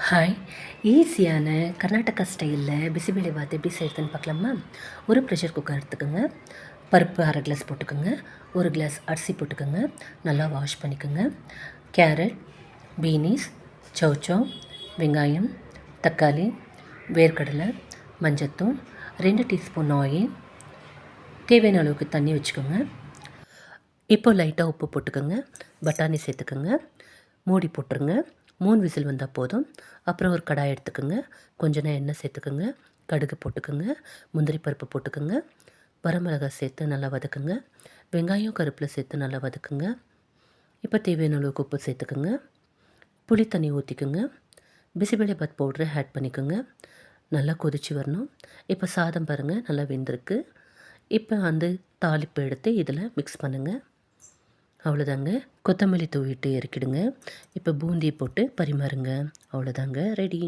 Hi. ஈஸியான கர்நாடகா ஸ்டைலில் பிசிபெலேபாத் எப்படி செய்கிறதுன்னு பார்க்கலாமா? ஒரு ப்ரெஷர் குக்கர் எடுத்துக்கோங்க. பருப்பு 1/2 கிளாஸ் போட்டுக்கோங்க. 1 கிளாஸ் அரிசி போட்டுக்கோங்க. நல்லா வாஷ் பண்ணிக்கோங்க. கேரட், பீனிஸ், சௌசௌ, வெங்காயம், தக்காளி, வேர்க்கடலை, மஞ்சத்தூள், 2 டீஸ்பூன் ஆயில், தேவையான அளவுக்கு தண்ணி வச்சுக்கோங்க. இப்போ லைட்டாக உப்பு போட்டுக்கோங்க. பட்டாணி சேர்த்துக்கோங்க. மூடி போட்டுருங்க. 3 விசில் வந்தால் போதும். அப்புறம் ஒரு கடாய் எடுத்துக்கோங்க. கொஞ்சம் எண்ணெய் சேர்த்துக்கோங்க. கடுகு போட்டுக்கோங்க. முந்திரி பருப்பு போட்டுக்கோங்க. வரமிளகாய் சேர்த்து நல்லா வதக்குங்க. வெங்காயம் கருப்பில் சேர்த்து நல்லா வதக்குங்க. இப்போ தேவையான அளவுக்கு உப்பு சேர்த்துக்கோங்க. புளி தண்ணி ஊற்றிக்கோங்க. பிசிபெலேபாத் பவுட்ரு ஆட் பண்ணிக்கோங்க. நல்லா கொதித்து வரணும். இப்போ சாதம் பாருங்கள் நல்லா வெந்திருக்கு. இப்போ தாளிப்பு எடுத்து இதில் மிக்ஸ் பண்ணுங்கள். அவ்வளோதாங்க. கொத்தமல்லி தூவிட்டு இறக்கிடுங்க. இப்போ பூந்தியை போட்டு பரிமாறுங்க. அவ்வளோதாங்க, ரெடி.